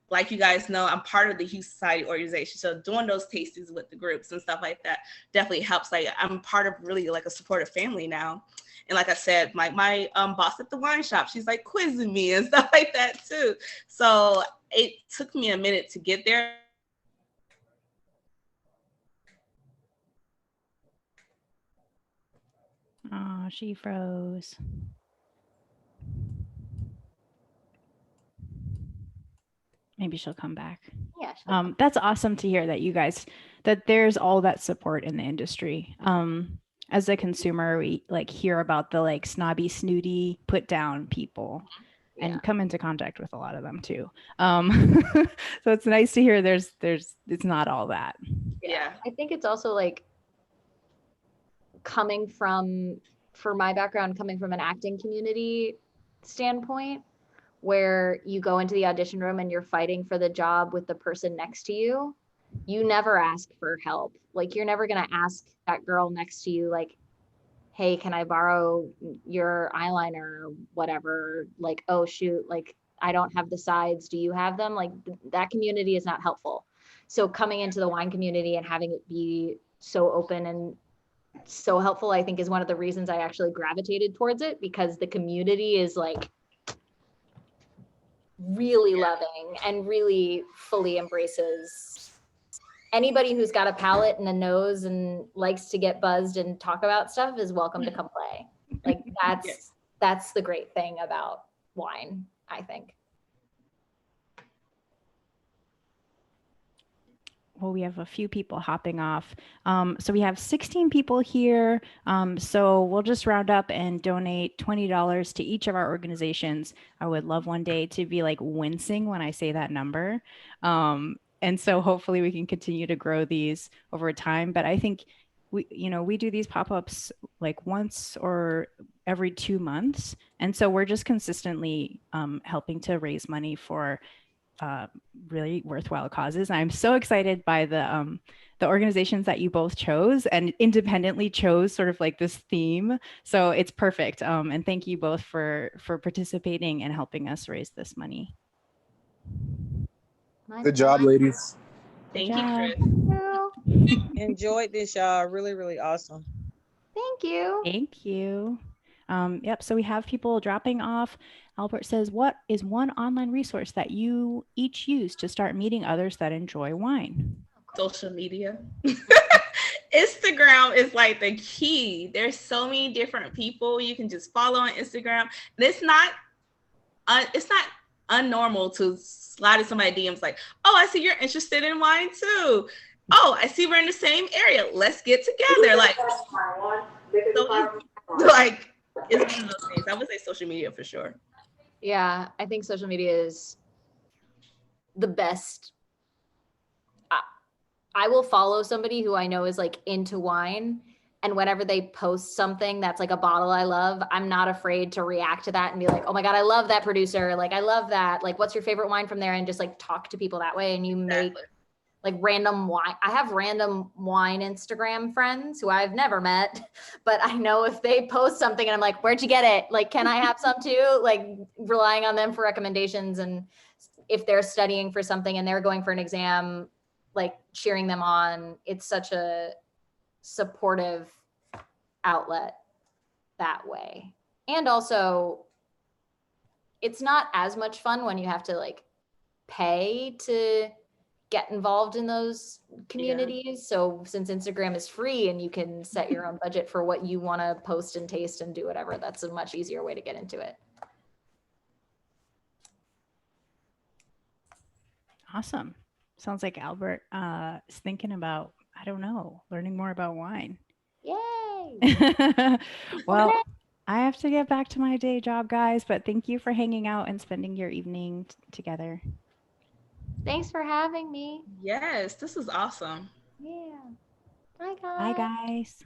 Like you guys know, I'm part of the Hue Society organization, so doing those tastings with the groups and stuff like that definitely helps. Like, I'm part of really like a supportive family now. And like I said, my boss at the wine shop, she's like quizzing me and stuff like that too. So it took me a minute to get there. Oh, she froze. Maybe she'll come back. Yeah. She'll That's awesome to hear that you guys, that there's all that support in the industry. As a consumer, we like hear about the like snobby, snooty, put down people and come into contact with a lot of them too. So it's nice to hear there's it's not all that. Yeah. I think it's also like coming from, for my background, coming from an acting community standpoint, where you go into the audition room and you're fighting for the job with the person next to you. You never ask for help. Like, you're never going to ask that girl next to you, like, hey, can I borrow your eyeliner or whatever? Like, oh, shoot, like, I don't have the sides. Do you have them? Like, that community is not helpful. So coming into the wine community and having it be so open and so helpful, I think, is one of the reasons I actually gravitated towards it, because the community is like really loving and really fully embraces anybody who's got a palate and a nose and likes to get buzzed and talk about stuff is welcome to come play. Like, that's the great thing about wine, I think. Well, we have a few people hopping off. So we have 16 people here. So we'll just round up and donate $20 to each of our organizations. I would love one day to be like wincing when I say that number. And so hopefully we can continue to grow these over time. But I think we do these pop-ups like once or every 2 months. And so we're just consistently helping to raise money for really worthwhile causes. I'm so excited by the organizations that you both chose and independently chose sort of like this theme. So it's perfect. And thank you both for participating and helping us raise this money. Good job, ladies. Thank you, Chris. Enjoyed this, y'all. Really, really awesome. Thank you. Thank you. Yep. So we have people dropping off. Albert says, what is one online resource that you each use to start meeting others that enjoy wine? Social media. Instagram is like the key. There's so many different people you can just follow on Instagram. And it's not unnormal to slide in somebody's DMs like, oh, I see you're interested in wine too. Oh, I see we're in the same area. Let's get together. Like, it's one of those things. I would say social media for sure. Yeah, I think social media is the best. I will follow somebody who I know is like into wine, and whenever they post something that's like a bottle I love, I'm not afraid to react to that and be like, oh my God, I love that producer. Like, I love that. Like, what's your favorite wine from there? And just like talk to people that way. And you make like random wine. I have random wine Instagram friends who I've never met, but I know if they post something and I'm like, where'd you get it? Like, can I have some too? Like, relying on them for recommendations. And if they're studying for something and they're going for an exam, like cheering them on. It's such a supportive outlet that way. And also, it's not as much fun when you have to like pay to get involved in those communities. Yeah. So since Instagram is free and you can set your own budget for what you want to post and taste and do whatever, that's a much easier way to get into it. Awesome. Sounds like Albert is thinking about, I don't know, learning more about wine. Yay! Well, I have to get back to my day job, guys, but thank you for hanging out and spending your evening together. Thanks for having me. Yes, this is awesome. Yeah. Bye, guys. Bye, guys.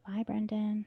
Bye, Brendan.